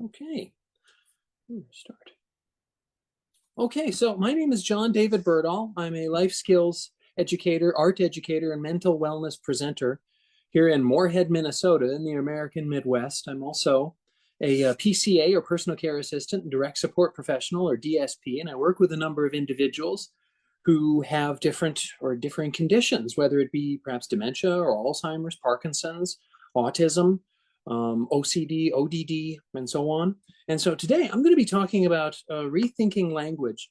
Okay, start. Okay, so my name is John David Berdahl. I'm a life skills educator, art educator, and mental wellness presenter here in Moorhead, Minnesota in the American Midwest. I'm also a PCA or personal care assistant and direct support professional or DSP, and I work with a number of individuals who have different or differing conditions, whether it be perhaps dementia or Alzheimer's, Parkinson's, autism, OCD, ODD, and so on. And so today I'm going to be talking about rethinking language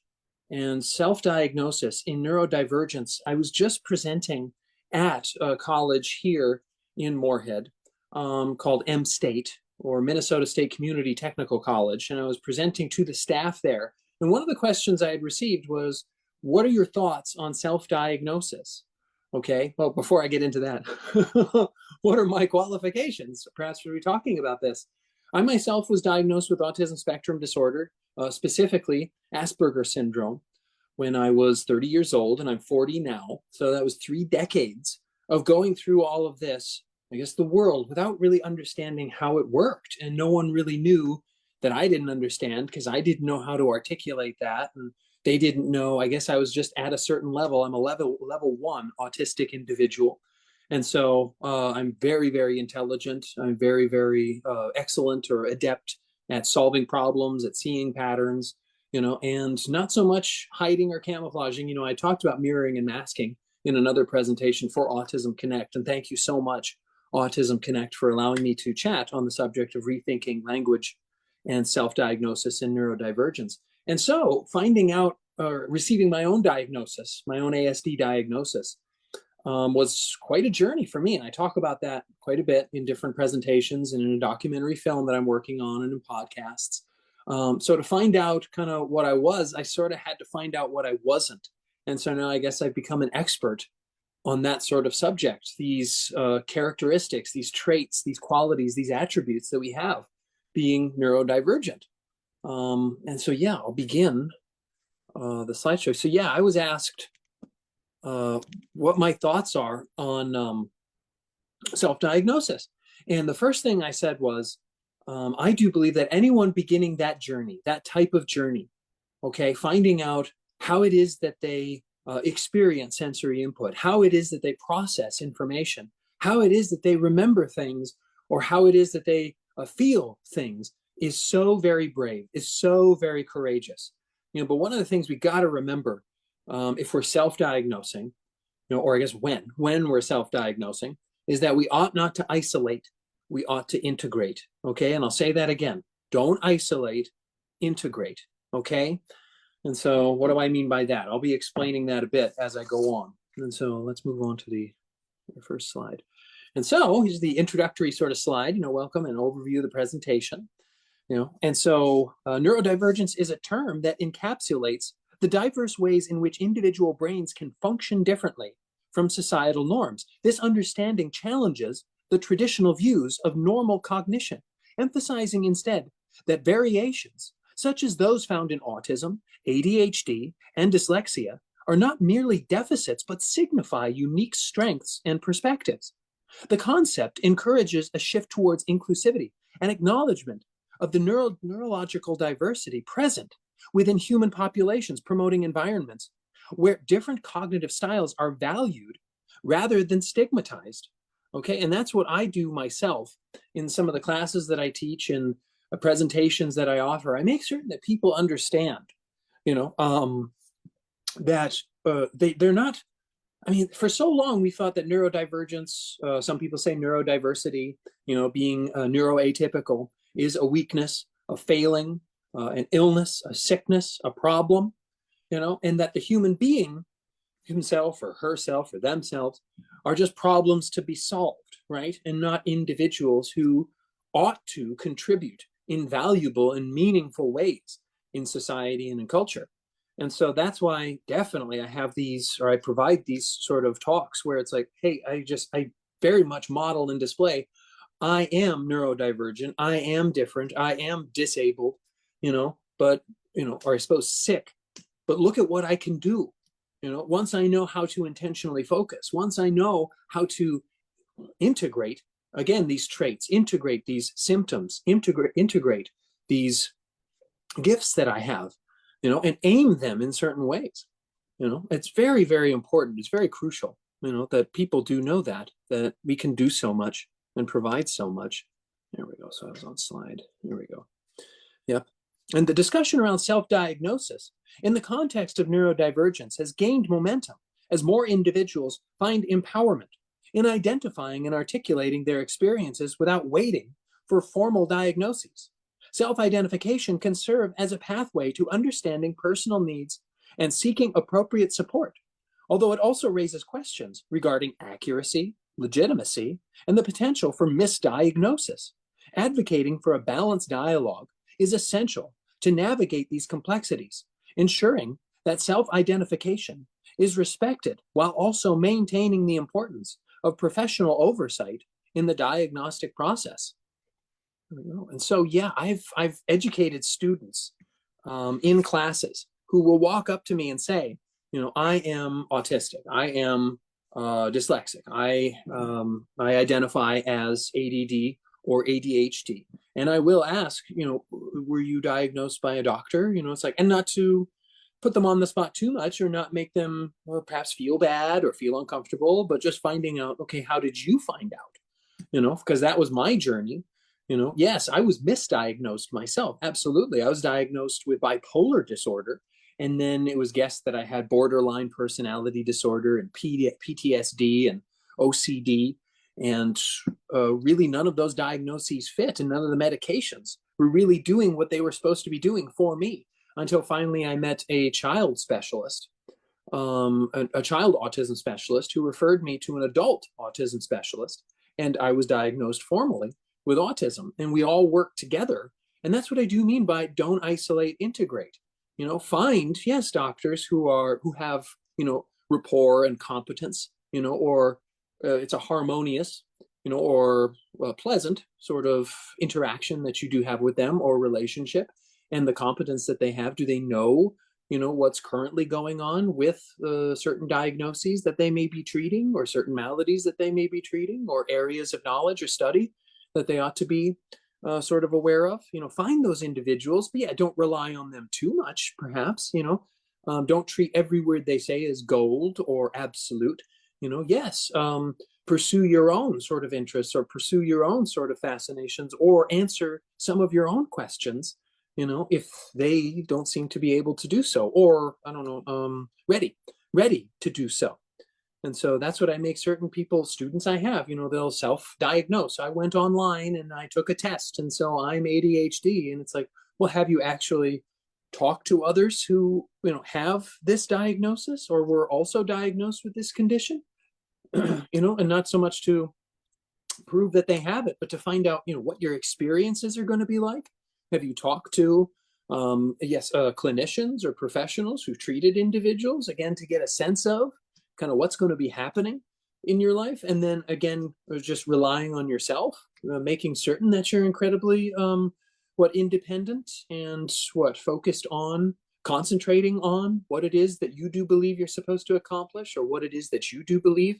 and self-diagnosis in neurodivergence. I was just presenting at a college here in Moorhead called M-State, or Minnesota State Community Technical College, and I was presenting to the staff there. And one of the questions I had received was, what are your thoughts on self-diagnosis? Okay, well, before I get into that, what are my qualifications? Perhaps we'll be talking about this. I myself was diagnosed with autism spectrum disorder, specifically Asperger's syndrome, when I was 30 years old, and I'm 40 now. So that was 3 decades of going through all of this, I guess, the world without really understanding how it worked. And no one really knew that I didn't understand, because I didn't know how to articulate that. And they didn't know. I guess I was just at a certain level. I'm a level 1 autistic individual. And so I'm very, very intelligent. I'm very, very excellent or adept at solving problems, at seeing patterns, and not so much hiding or camouflaging. I talked about mirroring and masking in another presentation for Autism Connect. And thank you so much, Autism Connect, for allowing me to chat on the subject of rethinking language and self-diagnosis in neurodivergence. And so finding out or receiving my own diagnosis, my own ASD diagnosis, was quite a journey for me. And I talk about that quite a bit in different presentations and in a documentary film that I'm working on and in podcasts. So to find out kind of what I was, I sort of had to find out what I wasn't. And so now I guess I've become an expert on that sort of subject, these characteristics, these traits, these qualities, these attributes that we have being neurodivergent. And so, yeah, I'll begin the slideshow. So, yeah, I was asked what my thoughts are on self-diagnosis. And the first thing I said was, I do believe that anyone beginning that journey, that type of journey, okay, finding out how it is that they experience sensory input, how it is that they process information, how it is that they remember things, or how it is that they feel things, is so very brave, is so very courageous. But one of the things we got to remember, if we're self-diagnosing, or I guess when we're self-diagnosing, is that we ought not to isolate, we ought to integrate, okay? And I'll say that again, don't isolate, integrate, okay? And so what do I mean by that? I'll be explaining that a bit as I go on. And so let's move on to the first slide. And so here's the introductory sort of slide, welcome and overview of the presentation. And so neurodivergence is a term that encapsulates the diverse ways in which individual brains can function differently from societal norms. This understanding challenges the traditional views of normal cognition, emphasizing instead that variations, such as those found in autism, ADHD, and dyslexia, are not merely deficits, but signify unique strengths and perspectives. The concept encourages a shift towards inclusivity and acknowledgement of the neurological diversity present within human populations, promoting environments where different cognitive styles are valued rather than stigmatized. Okay, and that's what I do myself in some of the classes that I teach and presentations that I offer. I make certain that people understand, that they're not. I mean, for so long we thought that neurodivergence, some people say neurodiversity, being neuroatypical, is a weakness, a failing, an illness, a sickness, a problem, and that the human being himself or herself or themselves are just problems to be solved, right? And not individuals who ought to contribute in valuable and meaningful ways in society and in culture. And so that's why definitely I have these, or I provide these sort of talks where it's like, hey, I very much model and display I am neurodivergent, I am different, I am disabled, but, or I suppose sick, but look at what I can do. Once I know how to intentionally focus, once I know how to integrate, again, these traits, integrate these symptoms, integrate these gifts that I have, and aim them in certain ways. It's very, very important. It's very crucial, that people do know that we can do so much and provide so much. There we go. So I was on slide. There we go. Yep. And the discussion around self-diagnosis in the context of neurodivergence has gained momentum as more individuals find empowerment in identifying and articulating their experiences without waiting for formal diagnoses. Self-identification can serve as a pathway to understanding personal needs and seeking appropriate support, although it also raises questions regarding accuracy, legitimacy, and the potential for misdiagnosis. Advocating for a balanced dialogue is essential to navigate these complexities, ensuring that self-identification is respected while also maintaining the importance of professional oversight in the diagnostic process. And so, yeah, I've educated students in classes who will walk up to me and say, I am autistic, I am dyslexic, I identify as ADD or ADHD. And I will ask, were you diagnosed by a doctor? It's like, and not to put them on the spot too much or not make them perhaps feel bad or feel uncomfortable, but just finding out, okay, how did you find out? Because that was my journey. Yes, I was misdiagnosed myself. Absolutely. I was diagnosed with bipolar disorder. And then it was guessed that I had borderline personality disorder and PTSD and OCD. And really none of those diagnoses fit, and none of the medications were really doing what they were supposed to be doing for me, until finally I met a child specialist, a child autism specialist, who referred me to an adult autism specialist. And I was diagnosed formally with autism, and we all work together. And that's what I do mean by don't isolate, integrate. Find, yes, doctors who have, rapport and competence, or it's a harmonious, or pleasant sort of interaction that you do have with them, or relationship, and the competence that they have. Do they know, what's currently going on with certain diagnoses that they may be treating, or certain maladies that they may be treating, or areas of knowledge or study that they ought to be sort of aware of? Find those individuals, but yeah, don't rely on them too much, perhaps. Don't treat every word they say as gold or absolute. Yes, pursue your own sort of interests, or pursue your own sort of fascinations, or answer some of your own questions, if they don't seem to be able to do so, or I don't know, ready to do so. And so that's what I make certain people, students I have, they'll self-diagnose. I went online and I took a test, and so I'm ADHD. And it's like, well, have you actually talked to others who, have this diagnosis or were also diagnosed with this condition? And not so much to prove that they have it, but to find out, what your experiences are going to be like. Have you talked to, clinicians or professionals who've treated individuals, again, to get a sense of kind of what's going to be happening in your life? And then again, just relying on yourself, making certain that you're incredibly, independent and focused on, concentrating on what it is that you do believe you're supposed to accomplish, or what it is that you do believe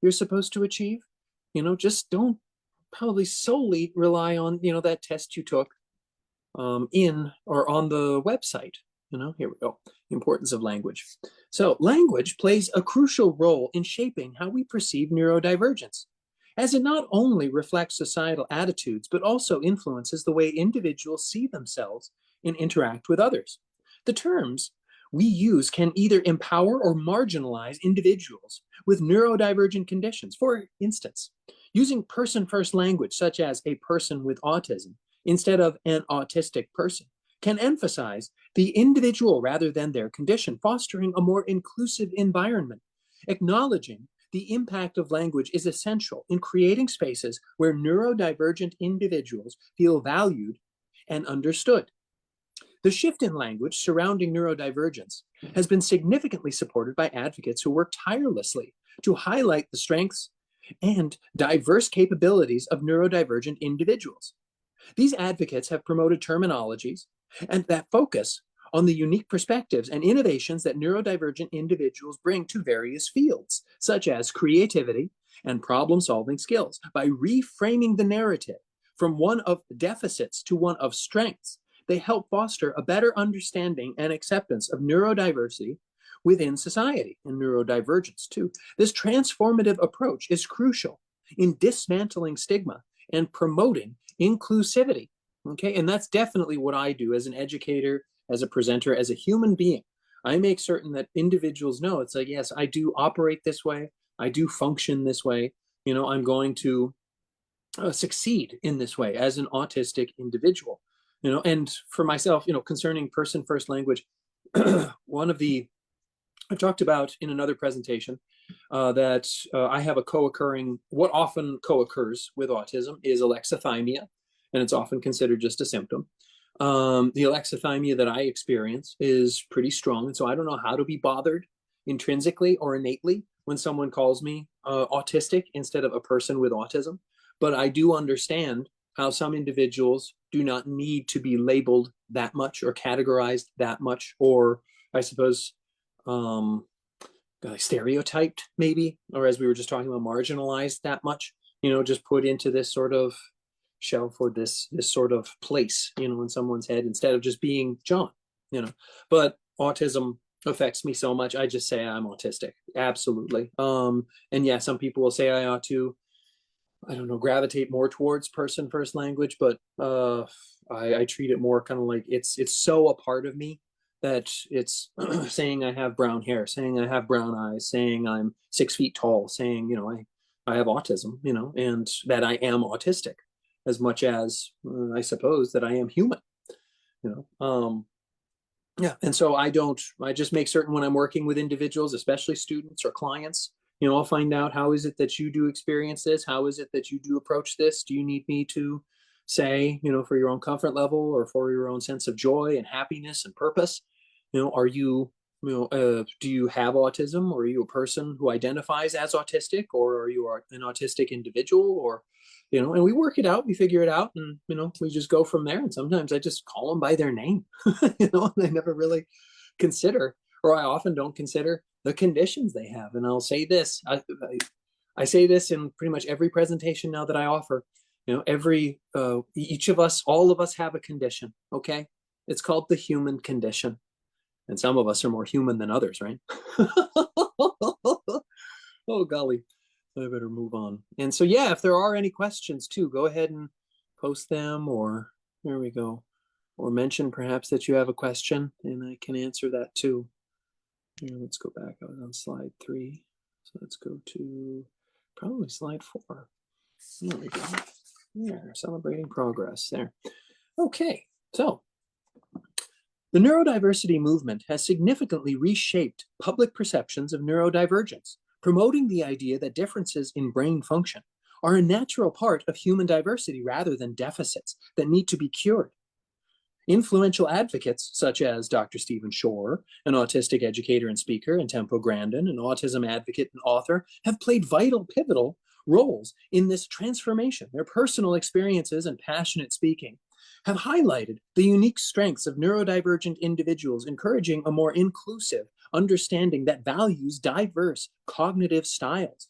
you're supposed to achieve. Just don't probably solely rely on, that test you took in or on the website. Here we go. Importance of language. So language plays a crucial role in shaping how we perceive neurodivergence, as it not only reflects societal attitudes, but also influences the way individuals see themselves and interact with others. The terms we use can either empower or marginalize individuals with neurodivergent conditions. For instance, using person-first language, such as a person with autism, instead of an autistic person, can emphasize the individual rather than their condition, fostering a more inclusive environment. Acknowledging the impact of language is essential in creating spaces where neurodivergent individuals feel valued and understood. The shift in language surrounding neurodivergence has been significantly supported by advocates who work tirelessly to highlight the strengths and diverse capabilities of neurodivergent individuals. These advocates have promoted terminologies and that focus on the unique perspectives and innovations that neurodivergent individuals bring to various fields, such as creativity and problem-solving skills, by reframing the narrative from one of deficits to one of strengths. They help foster a better understanding and acceptance of neurodiversity within society, and neurodivergence too. This transformative approach is crucial in dismantling stigma and promoting inclusivity. Okay, and that's definitely what I do as an educator, as a presenter, as a human being. I make certain that individuals know it's like, yes, I do operate this way. I do function this way. You know, I'm going to succeed in this way as an autistic individual. You know, and for myself, you know, concerning person first language, one of the I've talked about in another presentation that I have a co-occurring, what often co-occurs with autism is alexithymia, and it's often considered just a symptom. The alexithymia that I experience is pretty strong, and so I don't know how to be bothered intrinsically or innately when someone calls me autistic instead of a person with autism. But I do understand how some individuals do not need to be labeled that much or categorized that much, or I suppose stereotyped maybe, or as we were just talking about, marginalized that much, you know, just put into this sort of shelf or this sort of place, you know, in someone's head instead of just being John, you know. But autism affects me so much, I just say I'm autistic. Absolutely. And yeah, some people will say I ought to, I don't know, gravitate more towards person first language, but I treat it more kind of like it's so a part of me that it's saying I have brown hair, saying I have brown eyes, saying I'm 6 feet tall, saying, you know, I have autism, you know, and that I am autistic as much as I suppose that I am human, you know. Yeah, and so I just make certain when I'm working with individuals, especially students or clients, you know, I'll find out, how is it that you do experience this? How is it that you do approach this? Do you need me to say, you know, for your own comfort level or for your own sense of joy and happiness and purpose? You know, are you, do you have autism, or are you a person who identifies as autistic, or are you an autistic individual, or, you know, and we work it out, we figure it out, and, you know, we just go from there. And sometimes I just call them by their name, you know, and I never really consider, or I often don't consider the conditions they have. And I'll say this, I say this in pretty much every presentation now that I offer, you know, each of us, all of us have a condition, okay? It's called the human condition. And some of us are more human than others, right? Oh, golly. I better move on. And so, yeah, if there are any questions too, go ahead and post them, or there we go. Or mention perhaps that you have a question and I can answer that too. Here, let's go back. I was on slide 3. So let's go to probably slide 4. There we go. There, celebrating progress there. Okay, so the neurodiversity movement has significantly reshaped public perceptions of neurodivergence, promoting the idea that differences in brain function are a natural part of human diversity rather than deficits that need to be cured. Influential advocates such as Dr. Stephen Shore, an autistic educator and speaker, and Tempo Grandin, an autism advocate and author, have played pivotal roles in this transformation. Their personal experiences and passionate speaking have highlighted the unique strengths of neurodivergent individuals, encouraging a more inclusive understanding that values diverse cognitive styles.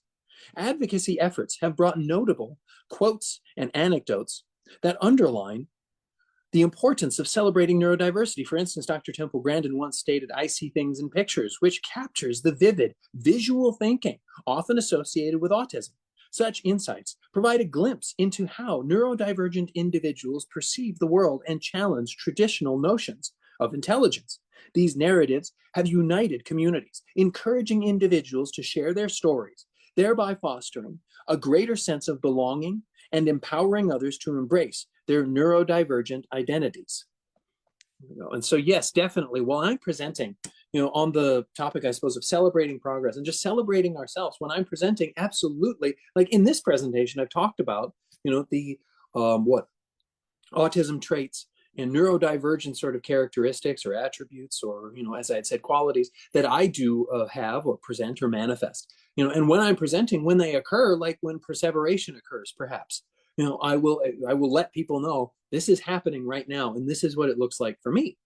Advocacy efforts have brought notable quotes and anecdotes that underline the importance of celebrating neurodiversity. For instance, Dr. Temple Grandin once stated, "I see things in pictures," which captures the vivid visual thinking often associated with autism. Such insights provide a glimpse into how neurodivergent individuals perceive the world and challenge traditional notions of intelligence. These narratives have united communities, encouraging individuals to share their stories, thereby fostering a greater sense of belonging and empowering others to embrace their neurodivergent identities. And so, yes, definitely, while I'm presenting, you know, on the topic, I suppose, of celebrating progress and just celebrating ourselves, when I'm presenting, absolutely, like in this presentation, I've talked about, you know, the autism traits and neurodivergent sort of characteristics or attributes, or, you know, as I had said, qualities that I do have or present or manifest. You know, and when I'm presenting, when they occur, like when perseveration occurs, perhaps, you know, I will let people know this is happening right now, and this is what it looks like for me.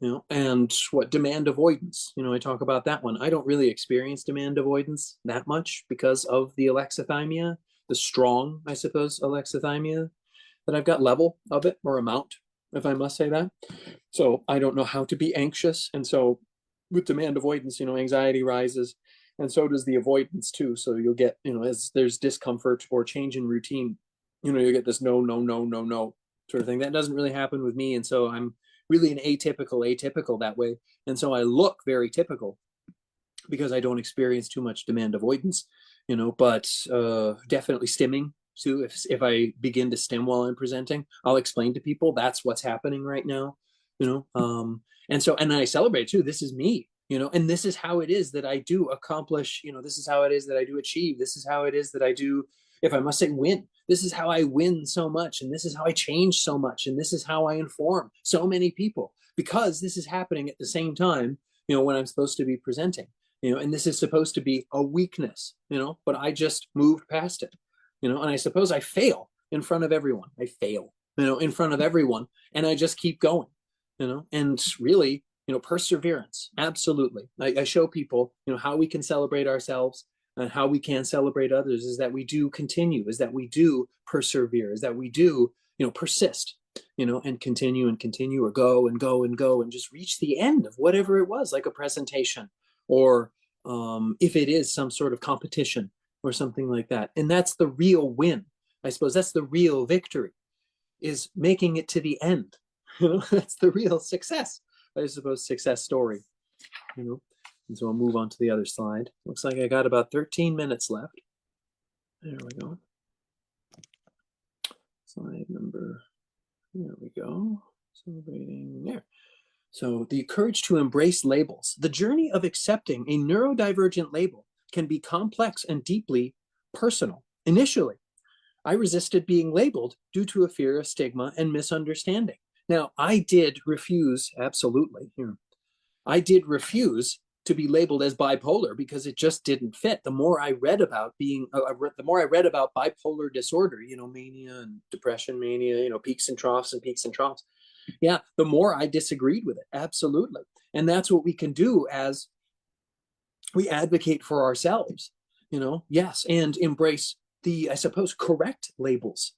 You know, and what demand avoidance, you know, I talk about that one. I don't really experience demand avoidance that much because of the alexithymia, the strong, I suppose, alexithymia that I've got, level of it, or amount, if I must say that. So I don't know how to be anxious. And so with demand avoidance, you know, anxiety rises, and so does the avoidance too. So you'll get, you know, as there's discomfort or change in routine, you know, you get this no, no, no, no, no sort of thing. That doesn't really happen with me. And so I'm really an atypical that way. And so I look very typical because I don't experience too much demand avoidance, you know, but definitely stimming too. If I begin to stim while I'm presenting, I'll explain to people that's what's happening right now, you know. And so, and I celebrate too, this is me, you know, and this is how it is that I do accomplish, you know, this is how it is that I do achieve. This is how it is that I do, if I must say, win. This is how I win so much, and this is how I change so much, and this is how I inform so many people, because this is happening at the same time, you know, when I'm supposed to be presenting, you know, and this is supposed to be a weakness, you know, but I just moved past it, you know, and I suppose I fail in front of everyone. I fail, you know, in front of everyone, and I just keep going, you know, and really, you know, perseverance, absolutely. I show people, you know, how we can celebrate ourselves, and how we can celebrate others is that we do continue, is that we do persevere, is that we do, you know, persist, you know, and continue, or go and go and go and just reach the end of whatever it was, like a presentation, or if it is some sort of competition or something like that. And that's the real win. I suppose that's the real victory, is making it to the end. You know, that's the real success, I suppose, success story, you know. And so I'll move on to the other slide. Looks like I got about 13 minutes left. There we go. Slide number, there we go. Celebrating there. So the courage to embrace labels. The journey of accepting a neurodivergent label can be complex and deeply personal. Initially, I resisted being labeled due to a fear of stigma and misunderstanding. Now, I did refuse, absolutely, here. I did refuse to be labeled as bipolar because it just didn't fit. The more I read about the more I read about bipolar disorder, you know, mania and depression mania, you know, peaks and troughs and peaks and troughs. Yeah, the more I disagreed with it, absolutely. And that's what we can do as we advocate for ourselves, you know, yes, and embrace the, I suppose, correct labels,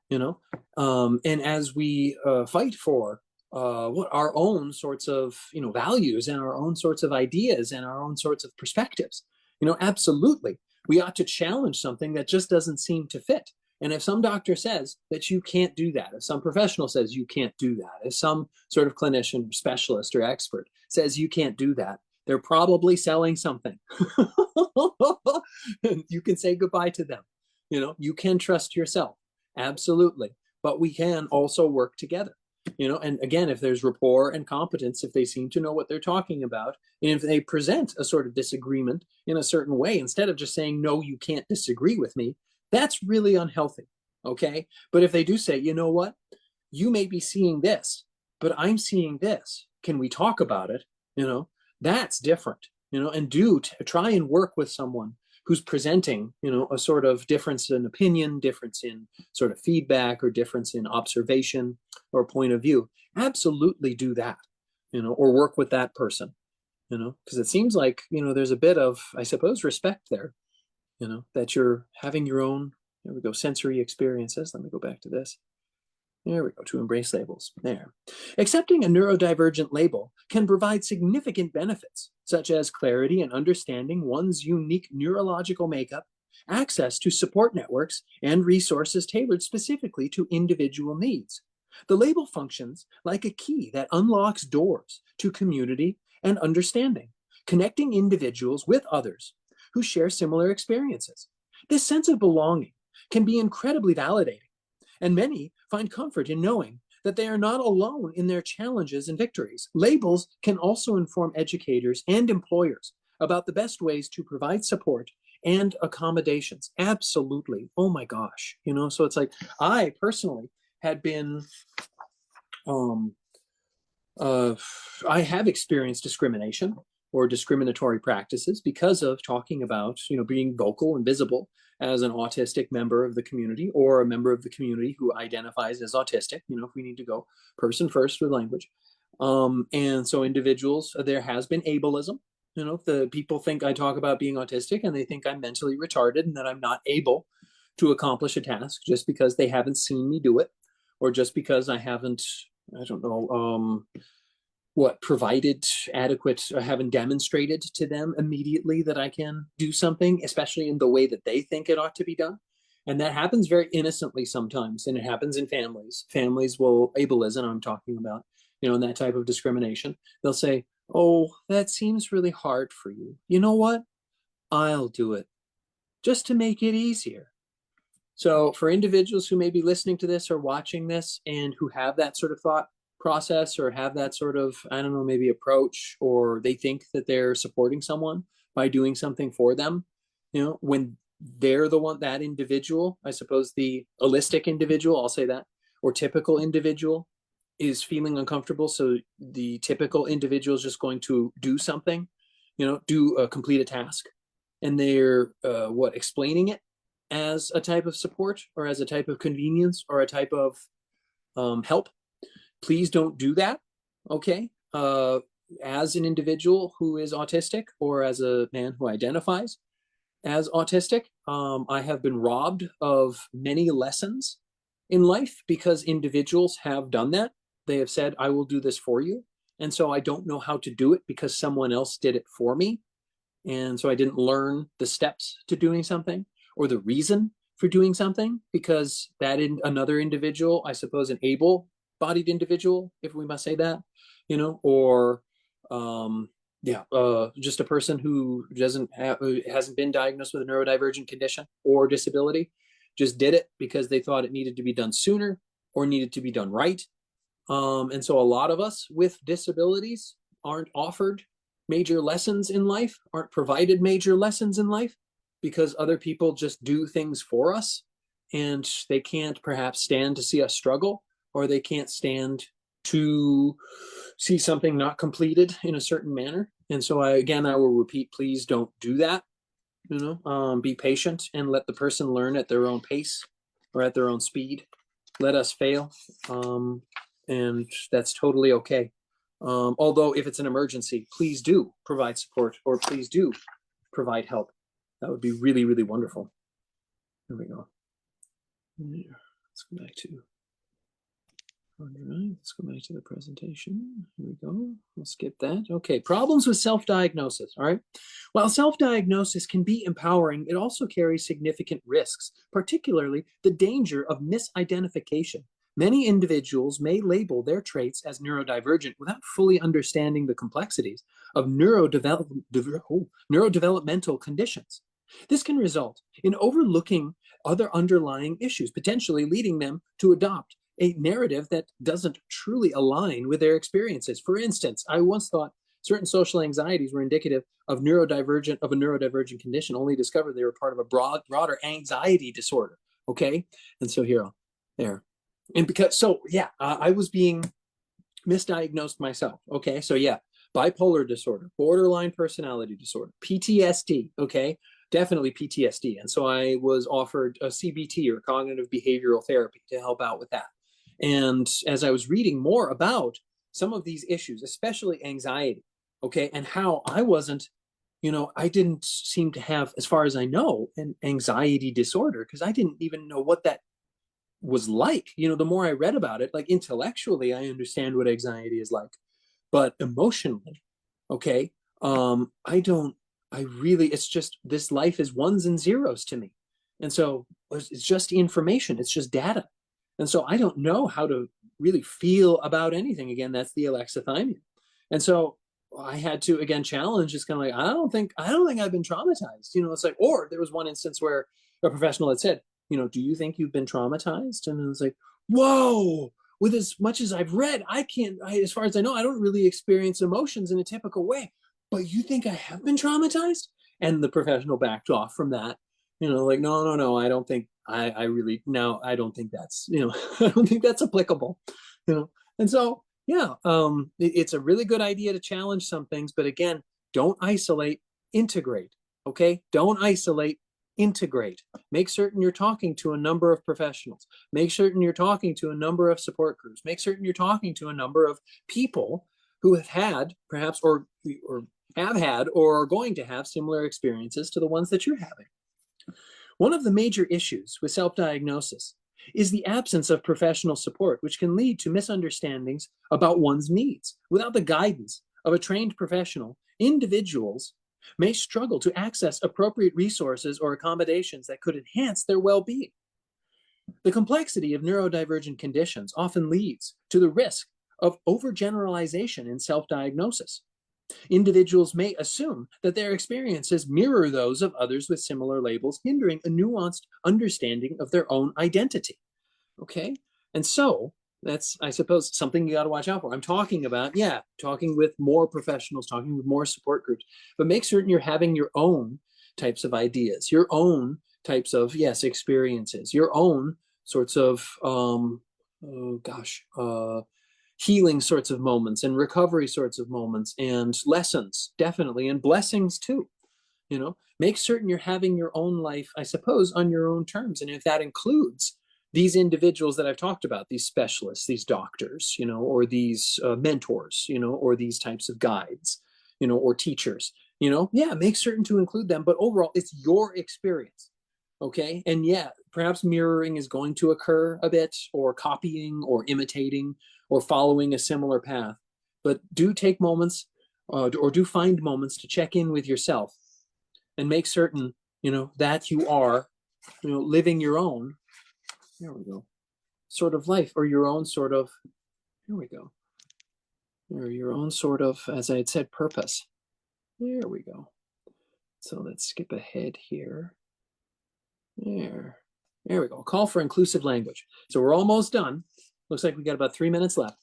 you know, and as we fight for what our own sorts of, you know, values and our own sorts of ideas and our own sorts of perspectives, you know, absolutely, we ought to challenge something that just doesn't seem to fit. And if some doctor says that you can't do that, if some professional says you can't do that, if some sort of clinician, specialist, or expert says you can't do that, they're probably selling something. You can say goodbye to them. You know, you can trust yourself, absolutely, but we can also work together. You know, and again, if there's rapport and competence, if they seem to know what they're talking about, and if they present a sort of disagreement in a certain way, instead of just saying, no, you can't disagree with me, that's really unhealthy, okay? But if they do say, you know what, you may be seeing this, but I'm seeing this. Can we talk about it? You know, that's different, you know, and try and work with someone who's presenting, you know, a sort of difference in opinion, difference in sort of feedback, or difference in observation or point of view. Absolutely do that, you know, or work with that person, you know, because it seems like, you know, there's a bit of, I suppose, respect there, you know, that you're having your own, there we go, sensory experiences. Let me go back to this. There we go, to embrace labels. There. Accepting a neurodivergent label can provide significant benefits, such as clarity and understanding one's unique neurological makeup, access to support networks, and resources tailored specifically to individual needs. The label functions like a key that unlocks doors to community and understanding, connecting individuals with others who share similar experiences. This sense of belonging can be incredibly validating, and many find comfort in knowing that they are not alone in their challenges and victories. Labels can also inform educators and employers about the best ways to provide support and accommodations. Absolutely. Oh my gosh. You know, so it's like, I personally had been Um, I have experienced discrimination or discriminatory practices because of talking about, being vocal and visible as an autistic member of the community or a member of the community who identifies as autistic, if we need to go person first with language. And so individuals, there has been ableism. The people think I talk about being autistic and they think I'm mentally retarded and that I'm not able to accomplish a task just because they haven't seen me do it, or just because I haven't, I don't know, provided adequate, or haven't demonstrated to them immediately that I can do something, especially in the way that they think it ought to be done. And that happens very innocently sometimes, and it happens in families. Families will, ableism I'm talking about, and that type of discrimination. They'll say, oh, that seems really hard for you. You know what? I'll do it just to make it easier. So for individuals who may be listening to this or watching this and who have that sort of thought process or have that sort of, I don't know, maybe approach, or they think that they're supporting someone by doing something for them, when they're the one, that individual, I suppose the holistic individual, I'll say that, or typical individual is feeling uncomfortable. So the typical individual is just going to do something, complete a task. And they're explaining it as a type of support or as a type of convenience or a type of help. Please don't do that. Okay. As an individual who is autistic, or as a man who identifies as autistic, I have been robbed of many lessons in life because individuals have done that. They have said, I will do this for you. And so I don't know how to do it because someone else did it for me. And so I didn't learn the steps to doing something or the reason for doing something, because that another individual, I suppose an able-bodied individual, if we must say that, or just a person who hasn't been diagnosed with a neurodivergent condition or disability, just did it because they thought it needed to be done sooner or needed to be done right. And so a lot of us with disabilities aren't offered major lessons in life, aren't provided major lessons in life, because other people just do things for us and they can't perhaps stand to see us struggle, or they can't stand to see something not completed in a certain manner. And so I will repeat, please don't do that. Be patient and let the person learn at their own pace or at their own speed. Let us fail. And that's totally okay. Although if it's an emergency, please do provide support, or please do provide help. That would be really, really wonderful. There we go. Let's go back to, all right, let's go back to the presentation. Here we go. We'll skip that. Okay, problems with self-diagnosis. All right. While self-diagnosis can be empowering, it also carries significant risks, particularly the danger of misidentification. Many individuals may label their traits as neurodivergent without fully understanding the complexities of neurodevelopmental conditions. This can result in overlooking other underlying issues, potentially leading them to adopt a narrative that doesn't truly align with their experiences. For instance, I once thought certain social anxieties were indicative of a neurodivergent condition, only discovered they were part of a broader anxiety disorder. Okay, and so there. And because, I was being misdiagnosed myself. Okay, so bipolar disorder, borderline personality disorder, PTSD. Okay, definitely PTSD. And so I was offered a CBT, or cognitive behavioral therapy, to help out with that. And as I was reading more about some of these issues, especially anxiety, okay, and how I wasn't, I didn't seem to have, as far as I know, an anxiety disorder, because I didn't even know what that was like. The more I read about it, like intellectually, I understand what anxiety is like, but emotionally, okay, it's just, this life is ones and zeros to me. And so it's just information, it's just data. And so I don't know how to really feel about anything. Again, that's the alexithymia. And so I had to, again, challenge. It's kind of like, I don't think I've been traumatized. It's like, or there was one instance where a professional had said, do you think you've been traumatized? And I was like, whoa, with as much as I've read, as far as I know, I don't really experience emotions in a typical way. But you think I have been traumatized? And the professional backed off from that. Like, no, I don't think, I really, no, I don't think that's, I don't think that's applicable. And so, yeah, it's a really good idea to challenge some things, but again, don't isolate, integrate, okay? Don't isolate, integrate. Make certain you're talking to a number of professionals. Make certain you're talking to a number of support groups. Make certain you're talking to a number of people who have had perhaps or have had or are going to have similar experiences to the ones that you're having. One of the major issues with self-diagnosis is the absence of professional support, which can lead to misunderstandings about one's needs. Without the guidance of a trained professional, individuals may struggle to access appropriate resources or accommodations that could enhance their well-being. The complexity of neurodivergent conditions often leads to the risk of overgeneralization in self-diagnosis. Individuals may assume that their experiences mirror those of others with similar labels, hindering a nuanced understanding of their own identity. Okay? And so that's, I suppose, something you got to watch out for. I'm talking about, talking with more professionals, talking with more support groups, but make certain you're having your own types of ideas, your own types of, experiences, your own sorts of, healing sorts of moments and recovery sorts of moments and lessons, definitely, and blessings too. Make certain you're having your own life, I suppose, on your own terms. And if that includes these individuals that I've talked about, these specialists, these doctors, or these mentors, or these types of guides, or teachers, make certain to include them. But overall, it's your experience. Okay. And perhaps mirroring is going to occur a bit, or copying or imitating or following a similar path. But do take moments or do find moments to check in with yourself and make certain, that you are, living your own, there we go, sort of life, or your own sort of, here we go, or your own sort of, as I had said, purpose. There we go. So let's skip ahead here. There we go. Call for inclusive language. So we're almost done. Looks like we got about 3 minutes left.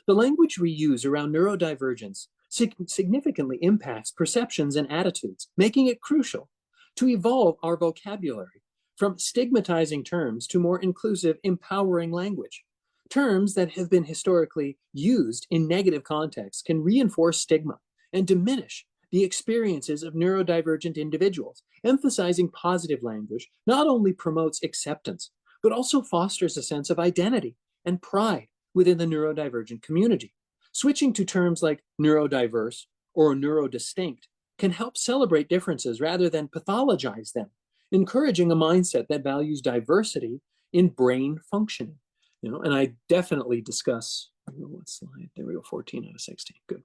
The language we use around neurodivergence significantly impacts perceptions and attitudes, making it crucial to evolve our vocabulary from stigmatizing terms to more inclusive, empowering language. Terms that have been historically used in negative contexts can reinforce stigma and diminish the experiences of neurodivergent individuals. Emphasizing positive language not only promotes acceptance, but also fosters a sense of identity and pride within the neurodivergent community. Switching to terms like neurodiverse or neurodistinct can help celebrate differences rather than pathologize them, encouraging a mindset that values diversity in brain functioning. And I definitely discuss, what slide? There we go, 14 out of 16, good.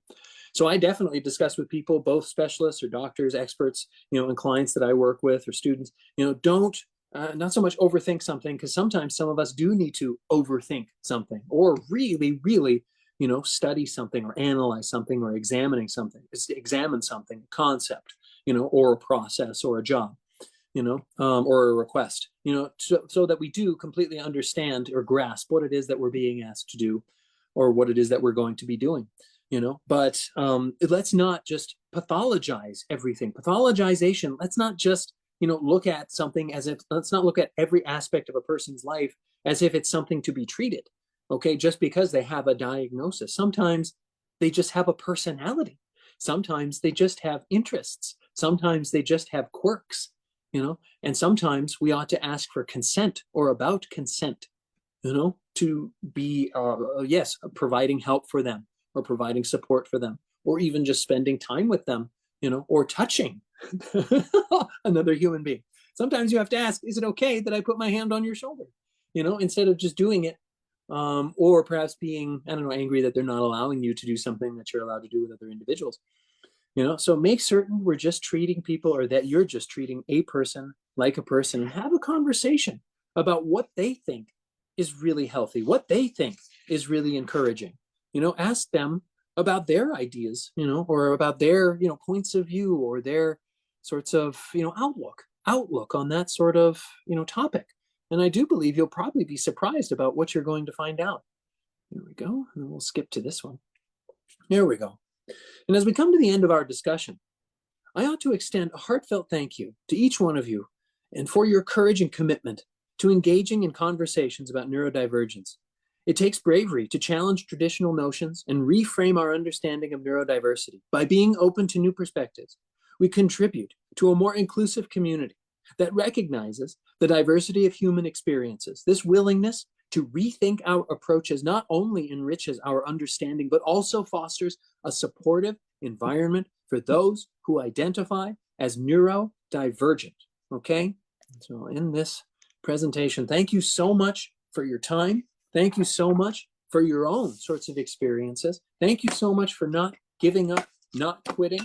So I definitely discuss with people, both specialists or doctors, experts, and clients that I work with or students, don't not so much overthink something, because sometimes some of us do need to overthink something or really, really, study something or analyze something or examine something, a concept, or a process or a job, or a request, so that we do completely understand or grasp what it is that we're being asked to do or what it is that we're going to be doing. But let's not just pathologize everything. Pathologization, let's not just look at something as if, let's not look at every aspect of a person's life as if it's something to be treated, okay, just because they have a diagnosis. Sometimes they just have a personality. Sometimes they just have interests. Sometimes they just have quirks, and sometimes we ought to ask for consent or about consent, to be, providing help for them or providing support for them, or even just spending time with them, or touching another human being. Sometimes you have to ask, is it okay that I put my hand on your shoulder? Instead of just doing it, or perhaps being, angry that they're not allowing you to do something that you're allowed to do with other individuals. So make certain we're just treating people, or that you're just treating a person like a person, and have a conversation about what they think is really healthy, what they think is really encouraging. Ask them about their ideas, or about their, points of view, or their sorts of, outlook on that sort of, topic. And I do believe you'll probably be surprised about what you're going to find out. Here we go. And we'll skip to this one. There we go. And as we come to the end of our discussion, I ought to extend a heartfelt thank you to each one of you, and for your courage and commitment to engaging in conversations about neurodivergence, It takes bravery to challenge traditional notions and reframe our understanding of neurodiversity. By being open to new perspectives, we contribute to a more inclusive community that recognizes the diversity of human experiences. This willingness to rethink our approaches not only enriches our understanding, but also fosters a supportive environment for those who identify as neurodivergent. Okay? So in this presentation, thank you so much for your time. Thank you so much for your own sorts of experiences. Thank you so much for not giving up, not quitting.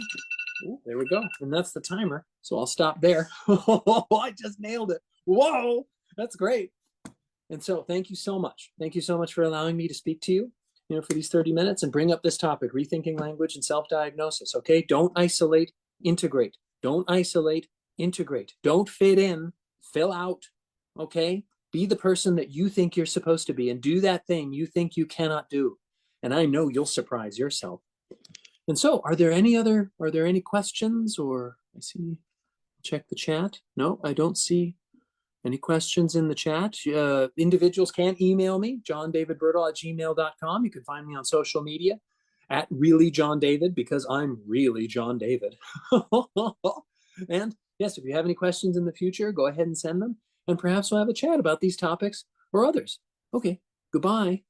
Ooh, there we go. And that's the timer. So I'll stop there. I just nailed it. Whoa, that's great. And so thank you so much. Thank you so much for allowing me to speak to you, for these 30 minutes and bring up this topic, rethinking language and self-diagnosis. Okay, don't isolate, integrate. Don't isolate, integrate. Don't fit in, fill out. Okay, be the person that you think you're supposed to be and do that thing you think you cannot do. And I know you'll surprise yourself. And so are there any questions, or I see, check the chat. No, I don't see any questions in the chat. Individuals can email me, johndavidberdahl@gmail.com. You can find me on social media at really John David, because I'm really John David. And yes, if you have any questions in the future, go ahead and send them. And perhaps we'll have a chat about these topics or others. Okay, goodbye.